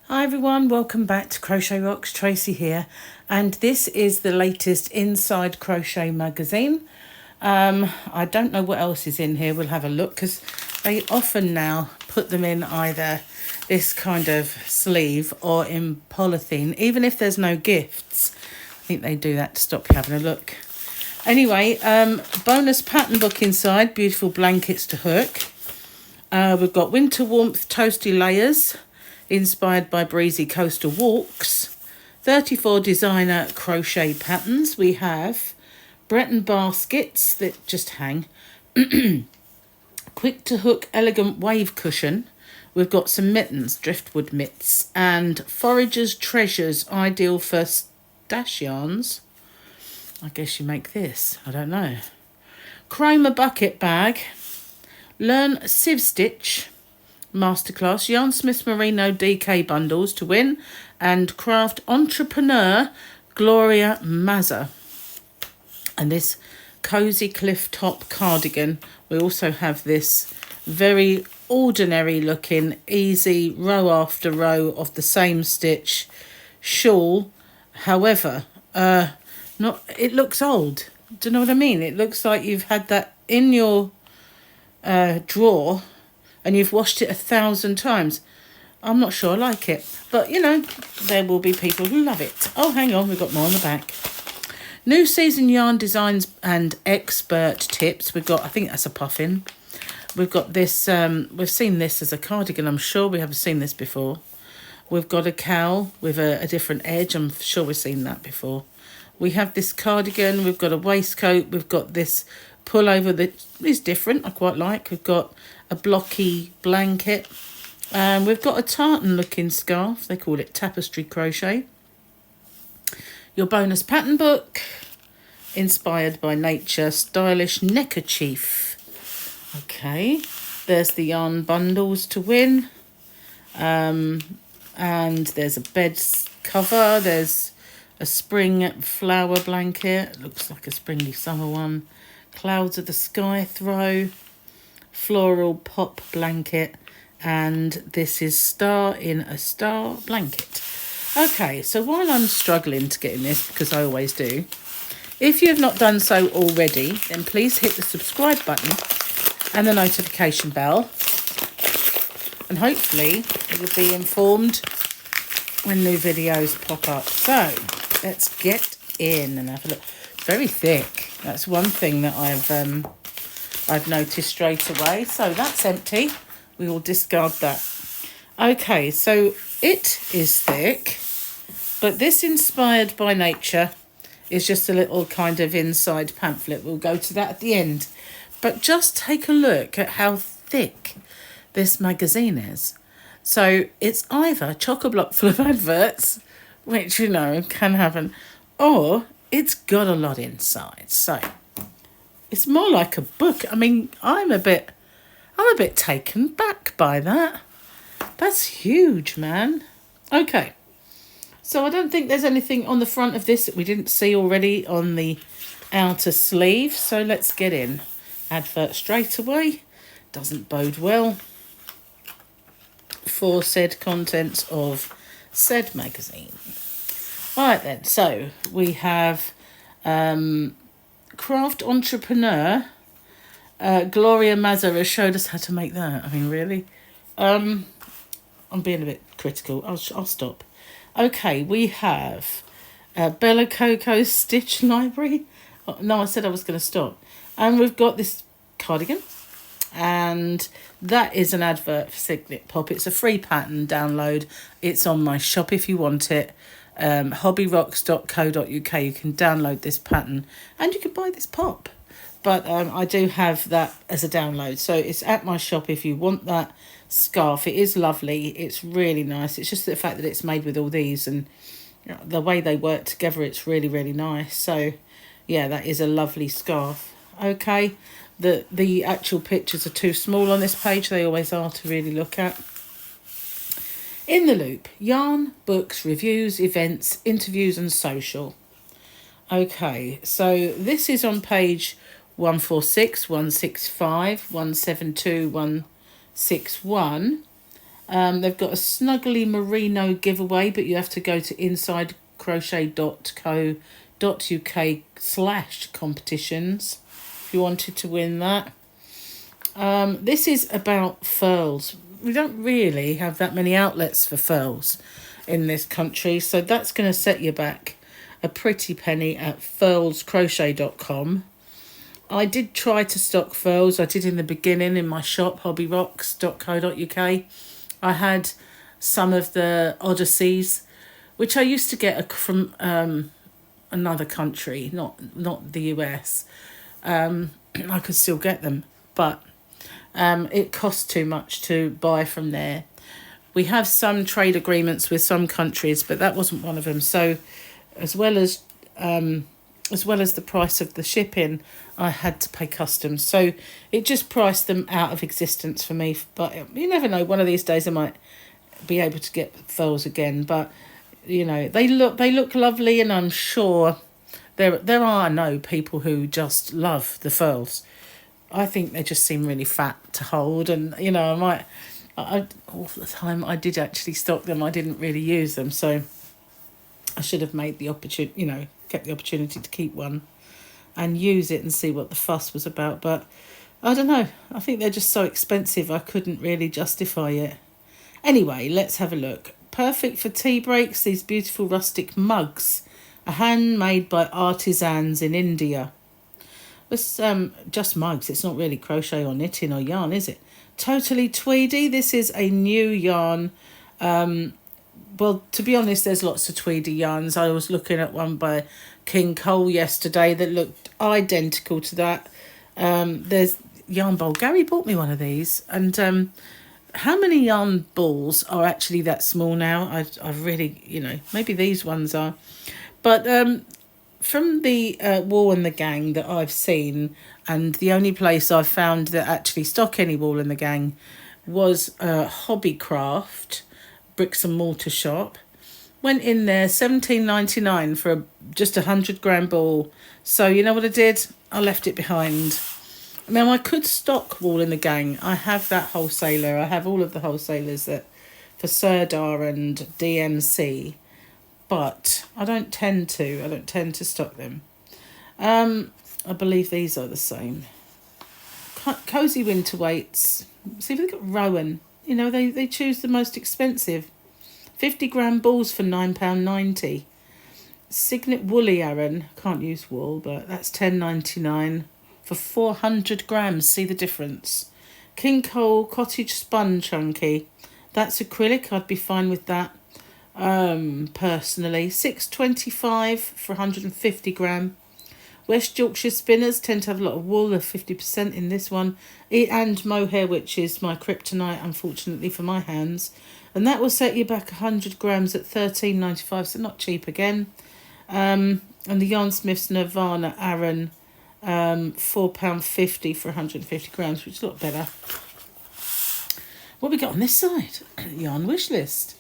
Hi everyone, welcome back to Crochet Rocks. Tracy here, and this is the latest Inside Crochet magazine. I don't know what else is in here. We'll have a look because they often now put them in either this kind of sleeve or in polythene, even if there's no gifts. I think they do that to stop you having a look. Anyway, bonus pattern book inside, beautiful blankets to hook. We've got winter warmth toasty layers, inspired by breezy coastal walks. 34 designer crochet patterns. We have Breton baskets that just hang. Quick to hook elegant wave cushion. We've got some mittens, driftwood mitts, and Forager's Treasures, ideal for stash yarns. I guess you make this, I don't know. Chroma bucket bag. Learn sieve stitch masterclass, Yarn Smith Merino DK bundles to win, and craft entrepreneur Gloria Mazza. And this cozy cliff top cardigan. We also have this very ordinary looking, easy row after row of the same stitch shawl. However, it looks old. Do you know what I mean? It looks like you've had that in your drawer and you've washed it 1,000 times. I'm not sure I like it. But, you know, there will be people who love it. Oh, hang on, we've got more on the back. New season yarn designs and expert tips. We've got, I think that's a puffin. We've got this, we've seen this as a cardigan. I'm sure we haven't seen this before. We've got a cowl with a different edge. I'm sure we've seen that before. We have this cardigan. We've got a waistcoat. We've got this pullover that is different. I quite like. We've got a blocky blanket. We've got a tartan looking scarf. They call it tapestry crochet. Your bonus pattern book, inspired by nature, stylish neckerchief. Okay, there's the yarn bundles to win. And there's a bed cover. There's a spring flower blanket. Looks like a springy summer one. Clouds of the sky throw. Floral pop blanket. And this is star in a star blanket. Okay, so while I'm struggling to get in this, because I always do, if you have not done so already, then please hit the subscribe button and the notification bell. And hopefully you'll be informed when new videos pop up. So let's get in and have a look. It's very thick. That's one thing that I've noticed straight away. So that's empty. We will discard that. Okay, so it is thick, but this inspired by nature is just a little kind of inside pamphlet. We'll go to that at the end. But just take a look at how thick this magazine is. So it's either chock-a-block full of adverts, which, you know, can happen, or it's got a lot inside. So it's more like a book. I mean, I'm a bit taken back by that. That's huge, man. Okay. So I don't think there's anything on the front of this that we didn't see already on the outer sleeve. So let's get in. Advert straight away. Doesn't bode well for said contents of said magazine. All right then. So we have Craft Entrepreneur. Gloria Mazza has showed us how to make that. I mean, really? I'm being a bit critical. I'll stop. Okay, we have Bella Coco's Stitch Library. Oh, no, I said I was going to stop. And we've got this cardigan. And that is an advert for Signet Pop. It's a free pattern download. It's on my shop if you want it. hobbyrocks.co.uk. You can download this pattern and you can buy this pop. But I do have that as a download. So it's at my shop if you want that scarf. It is lovely. It's really nice. It's just the fact that it's made with all these and the way they work together, it's really, really nice. So, yeah, that is a lovely scarf. Okay, the actual pictures are too small on this page. They always are to really look at. In the Loop, yarn, books, reviews, events, interviews and social. Okay, so this is on page 146, 165, 172, 161. They've got a snuggly merino giveaway, but you have to go to insidecrochet.co.uk/competitions if you wanted to win that. This is about furls. We don't really have that many outlets for furls in this country, so that's going to set you back a pretty penny at furlscrochet.com. I did try to stock furls. I did in the beginning in my shop, hobbyrocks.co.uk. I had some of the Odysseys, which I used to get from another country, not the US. I could still get them, but it costs too much to buy from there. We have some trade agreements with some countries, but that wasn't one of them. So as well as the price of the shipping, I had to pay customs. So it just priced them out of existence for me. But you never know, one of these days I might be able to get furls again. But you know, they look lovely, and I'm sure there are, I know, people who just love the furls. I think they just seem really fat to hold, and you know, I all the time I did actually stock them. I didn't really use them, so I should have made the opportunity, you know, kept the opportunity to keep one and use it and see what the fuss was about. But I don't know. I think they're just so expensive. I couldn't really justify it. Anyway, let's have a look. Perfect for tea breaks. These beautiful rustic mugs are handmade by artisans in India. It's just mugs. It's not really crochet or knitting or yarn, is it? Totally tweedy. This is a new yarn. Well, to be honest, there's lots of tweedy yarns. I was looking at one by King Cole yesterday that looked identical to that. There's yarn bowl. Gary bought me one of these, and how many yarn balls are actually that small now? I've really, you know, maybe these ones are, but from the Wool and the Gang that I've seen, and the only place I've found that actually stock any Wool and the Gang was Hobbycraft bricks and mortar shop. Went in there, $17.99 for just 100-gram ball. So you know what I did? I left it behind. Now I could stock Wool in the Gang. I have that wholesaler. I have all of the wholesalers that for Sirdar and DMC, but I don't tend to stock them. I believe these are the same. Cozy winter weights. See, they've got Rowan. You know, they choose the most expensive. 50-gram balls for £9.90. Signet woolly Aran. Can't use wool, but that's $10.99 for 400 grams. See the difference. King Cole cottage spun chunky. That's acrylic. I'd be fine with that. Personally, $6.25 for 150 gram. West Yorkshire spinners tend to have a lot of wool, of 50% in this one, and mohair, which is my kryptonite, unfortunately, for my hands. And that will set you back 100 grams at $13.95, so not cheap again. And the Yarn Smith's Nirvana Aran, £4.50 for 150 grams, which is a lot better. What have we got on this side? Yarn wish list.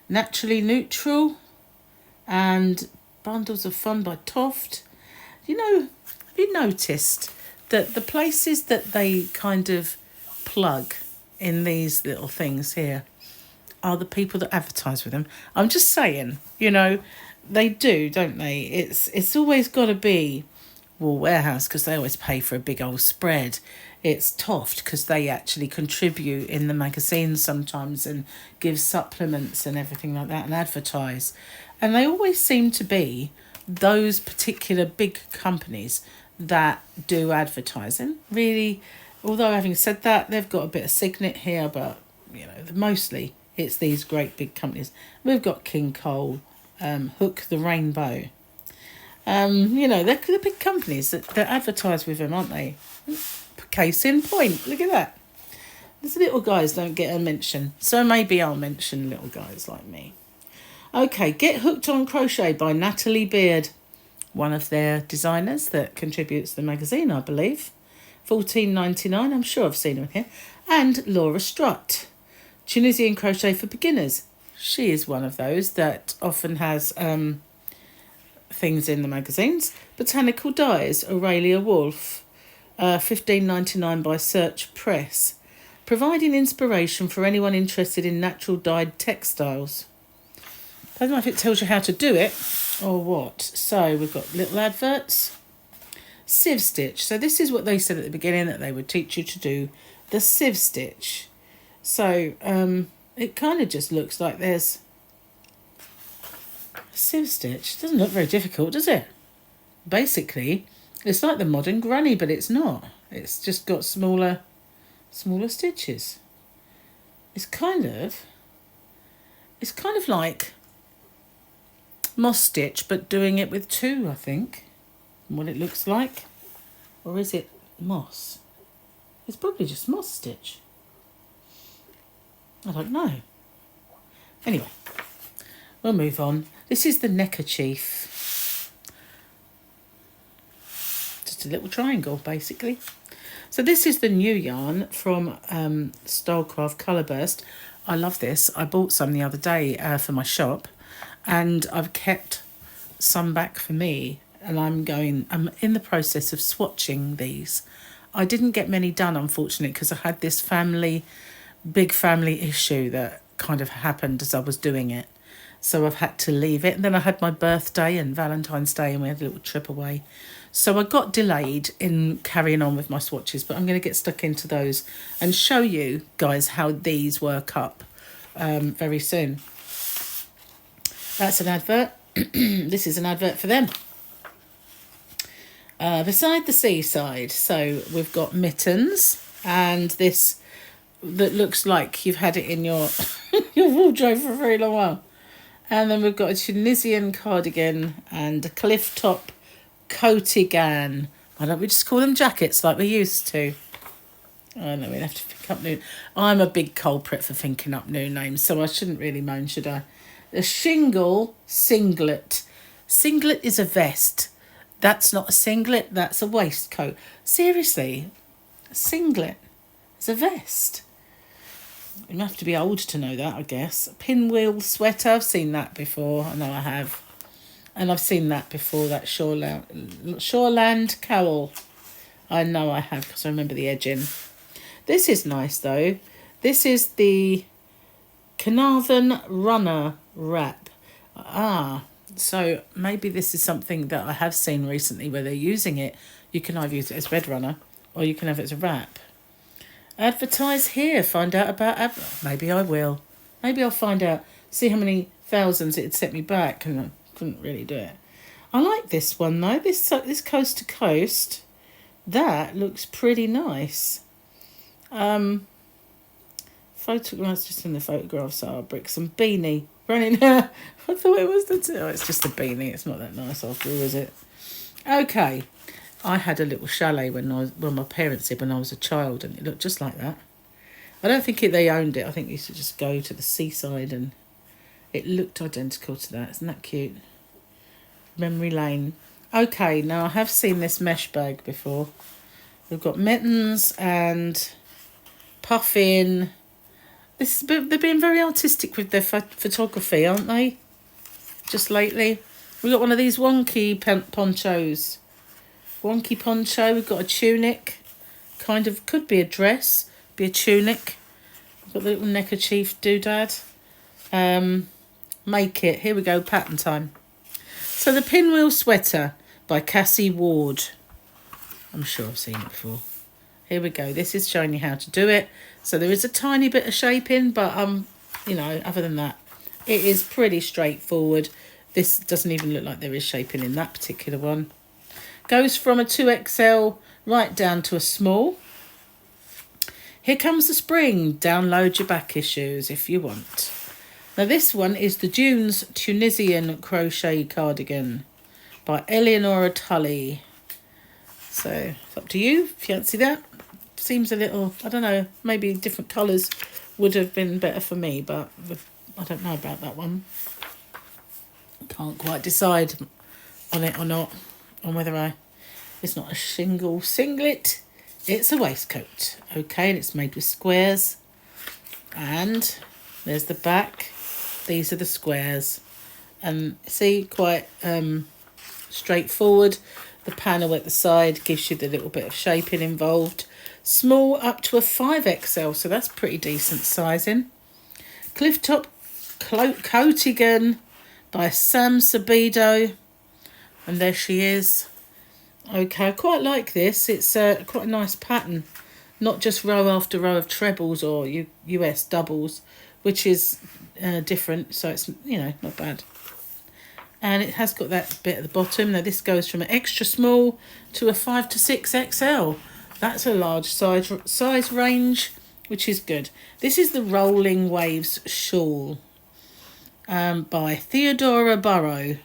Naturally Neutral and Bundles of Fun by Toft. You know, have you noticed that the places that they kind of plug in these little things here are the people that advertise with them? I'm just saying, you know, they do, don't they? It's always got to be Wool Warehouse because they always pay for a big old spread. It's Toft because they actually contribute in the magazines sometimes and give supplements and everything like that and advertise. And they always seem to be those particular big companies that do advertising. Really, although having said that, they've got a bit of Signet here, but, you know, mostly it's these great big companies. We've got King Cole, Hook the Rainbow. You know, they're the big companies that advertise with them, aren't they? Case in point, look at that. These little guys don't get a mention, so maybe I'll mention little guys like me. Okay, Get Hooked on Crochet by Natalie Beard, one of their designers that contributes to the magazine, I believe. $14.99, I'm sure I've seen them here. And Laura Strutt, Tunisian Crochet for Beginners. She is one of those that often has things in the magazines. Botanical Dyes, Aurelia Wolf, $15.99 by Search Press. providing inspiration for anyone interested in natural dyed textiles. I don't know if it tells you how to do it or what. So we've got little adverts. Sieve stitch. So this is what they said at the beginning, that they would teach you to do the sieve stitch. So it kind of just looks like there's a sieve stitch. It doesn't look very difficult, does it? Basically, it's like the modern granny, but it's not. It's just got smaller stitches. It's kind of like moss stitch, but doing it with two, I think, what it looks like. Or is it moss? It's probably just moss stitch. I don't know. Anyway, we'll move on. This is the neckerchief. Just a little triangle, basically. So this is the new yarn from Stylecraft Colourburst. I love this. I bought some the other day for my shop, and I've kept some back for me, and I'm in the process of swatching these. I didn't get many done, unfortunately, because I had this big family issue that kind of happened as I was doing it. So I've had to leave it. And then I had my birthday and Valentine's Day, and we had a little trip away. So I got delayed in carrying on with my swatches, but I'm going to get stuck into those and show you guys how these work up very soon. That's an advert. This is an advert for them. Beside the seaside. So we've got mittens, and this that looks like you've had it in your your wardrobe for a very long while. And then we've got a Tunisian cardigan and a cliff top coatigan. Why don't we just call them jackets like we used to? I know, we'd have to think up new. I'm a big culprit for thinking up new names, so I shouldn't really moan, should I? A shingle singlet. Singlet is a vest. That's not a singlet, that's a waistcoat. Seriously, a singlet is a vest. You have to be old to know that, I guess. A pinwheel sweater, I've seen that before. I know I have. And I've seen that before, that shoreland cowl. I know I have, because I remember the edging. This is nice, though. This is the Carnarvon Runner wrap. So maybe this is something that I have seen recently where they're using it. You can either use it as Red Runner, or you can have it as a wrap. Advertise here. Find out about maybe I will. Maybe I'll find out. See how many thousands it'd set me back, and I couldn't really do it. I like this one though. This coast to coast. That looks pretty nice. Photographs, just in the photographs are bricks and beanie. Running. I thought it was it's just a beanie. It's not that nice after all, is it? Okay. I had a little chalet when my parents did when I was a child, and it looked just like that. I don't think they owned it. I think they used to just go to the seaside, and it looked identical to that. Isn't that cute? Memory lane. Okay, now I have seen this mesh bag before. We've got mittens and puffin. They're being very artistic with their photography, aren't they? Just lately. We've got one of these wonky ponchos. Wonky poncho. We've got a tunic. Kind of, could be a dress. Be a tunic. We've got the little neckerchief doodad. Make it. Here we go, pattern time. So the pinwheel sweater by Cassie Ward. I'm sure I've seen it before. Here we go. This is showing you how to do it. So there is a tiny bit of shaping, but other than that, it is pretty straightforward. This doesn't even look like there is shaping in that particular one. Goes from a 2XL right down to a small. Here comes the spring. Download your back issues if you want. Now this one is the Dunes Tunisian Crochet Cardigan by Eleonora Tully. So it's up to you. Fancy that? Seems a little, I don't know, maybe different colours would have been better for me, but I don't know about that one. Can't quite decide on it or not, on whether it's not a shingle singlet, it's a waistcoat. Okay, and it's made with squares. And there's the back. These are the squares. And see, quite straightforward. The panel at the side gives you the little bit of shaping involved. Small up to a 5XL, so that's pretty decent sizing. Clifftop Coatigan by Sam Sabido. And there she is. Okay, I quite like this. It's quite a nice pattern. Not just row after row of trebles or US doubles, which is different. So it's, you know, not bad. And it has got that bit at the bottom. Now this goes from an extra small to a 5 to 6XL. That's a large size range, which is good. This is the Rolling Waves Shawl by Theodora Burrow.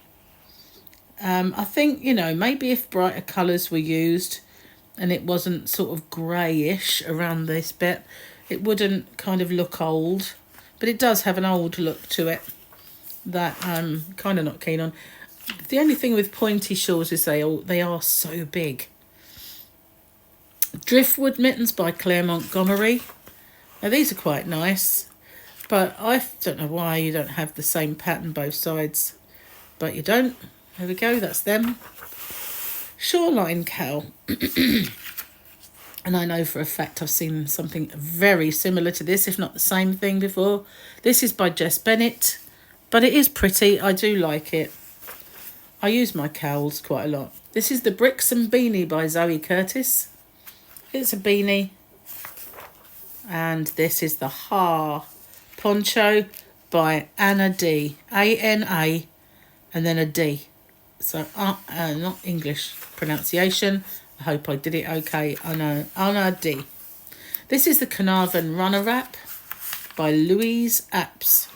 I think, you know, maybe if brighter colours were used and it wasn't sort of greyish around this bit, it wouldn't kind of look old. But it does have an old look to it that I'm kind of not keen on. The only thing with pointy shawls is they are so big. Driftwood Mittens by Claire Montgomery. Now these are quite nice, but I don't know why you don't have the same pattern both sides, but you don't. There we go, that's them. Shoreline cowl. And I know for a fact I've seen something very similar to this, if not the same thing before. This is by Jess Bennett, but it is pretty. I do like it. I use my cowls quite a lot. This is the Brixton Beanie by Zoe Curtis. It's a beanie. And this is the Ha Poncho by Anna D. A-N-A and then a D. So, not English pronunciation. I hope I did it okay. Anna D. This is the Carnarvon Runner Wrap by Louise Apps.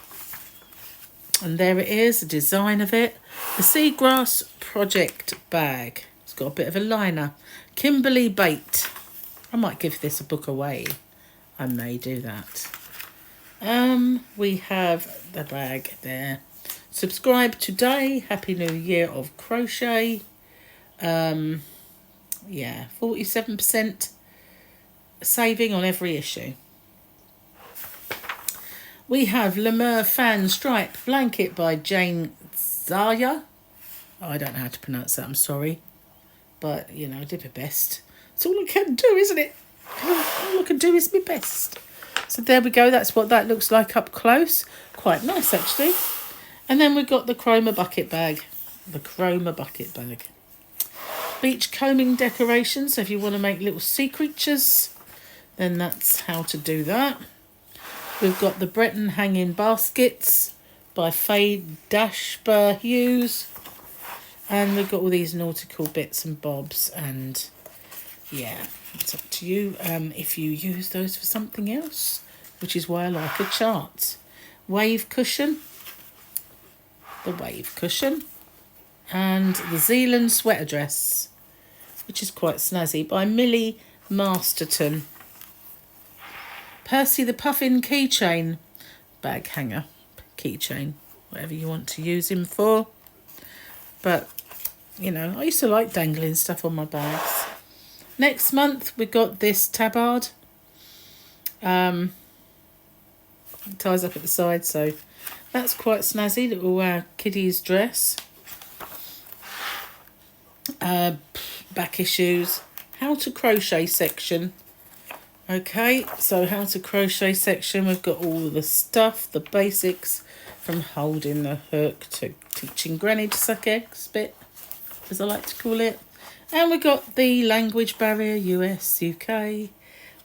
And there it is, the design of it. The Seagrass Project bag. It's got a bit of a liner. Kimberly Bate. I might give this a book away. I may do that. We have the bag there. Subscribe today. Happy New Year of crochet. Yeah, 47% saving on every issue. We have Lemur Fan Stripe Blanket by Jane Zaya. Oh, I don't know how to pronounce that, I'm sorry. But, you know, I did my best. It's all I can do, isn't it? All I can do is my best. So there we go. That's what that looks like up close. Quite nice, actually. And then we've got the Chroma Bucket Bag. The Chroma Bucket Bag. Beach combing decorations. So if you want to make little sea creatures, then that's how to do that. We've got the Breton Hanging Baskets by Faye Dashber Hughes. And we've got all these nautical bits and bobs. And yeah, it's up to you if you use those for something else, which is why I like a chart. Wave cushion. The wave cushion. And the Zealand sweater dress, which is quite snazzy, by Millie Masterton. Percy the Puffin keychain, bag hanger, keychain, whatever you want to use him for. But, you know, I used to like dangling stuff on my bags. Next month, we got this tabard. It ties up at the side, so that's quite snazzy, little kiddies dress. Back issues, how to crochet section. Okay, so how to crochet section, we've got all the stuff, the basics, from holding the hook to teaching Granny to suck eggs bit, as I like to call it. And we've got the language barrier, US, UK.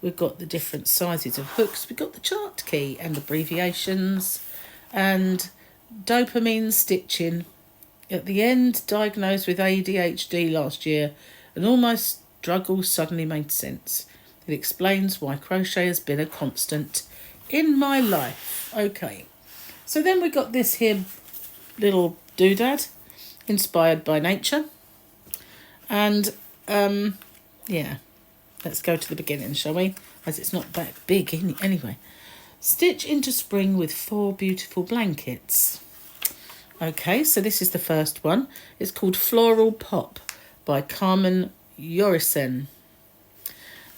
We've got the different sizes of hooks. We've got the chart key and abbreviations. And dopamine stitching. At the end, diagnosed with ADHD last year, and all my struggles suddenly made sense. It explains why crochet has been a constant in my life. Okay, so then we got this here little doodad, inspired by nature. And, yeah, let's go to the beginning, shall we? As it's not that big anyway. Stitch into spring with 4 beautiful blankets. Okay, so this is the first one. It's called Floral Pop by Carmen Yorisen.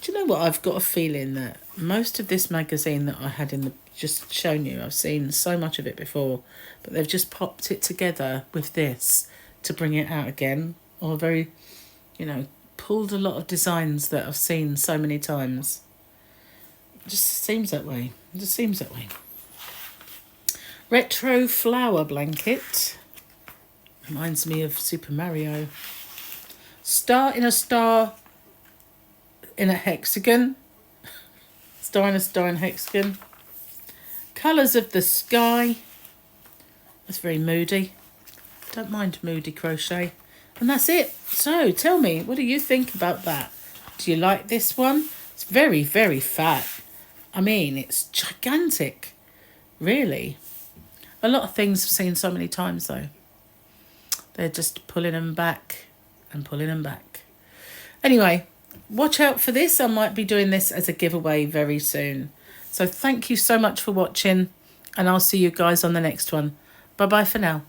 Do you know what? I've got a feeling that most of this magazine that I had in the just shown you, I've seen so much of it before, but they've just popped it together with this to bring it out again, or very, you know, pulled a lot of designs that I've seen so many times. It just seems that way. It just seems that way. Retro flower blanket. Reminds me of Super Mario. Star in a star in a hexagon. Star in a star in a hexagon. Colours of the sky. That's very moody. Don't mind moody crochet. And that's it. So tell me, what do you think about that? Do you like this one? It's very, very fat. I mean, it's gigantic. Really. A lot of things I've seen so many times though. They're just pulling them back and pulling them back. Anyway, watch out for this. I might be doing this as a giveaway very soon. So thank you so much for watching, and I'll see you guys on the next one. Bye-bye for now.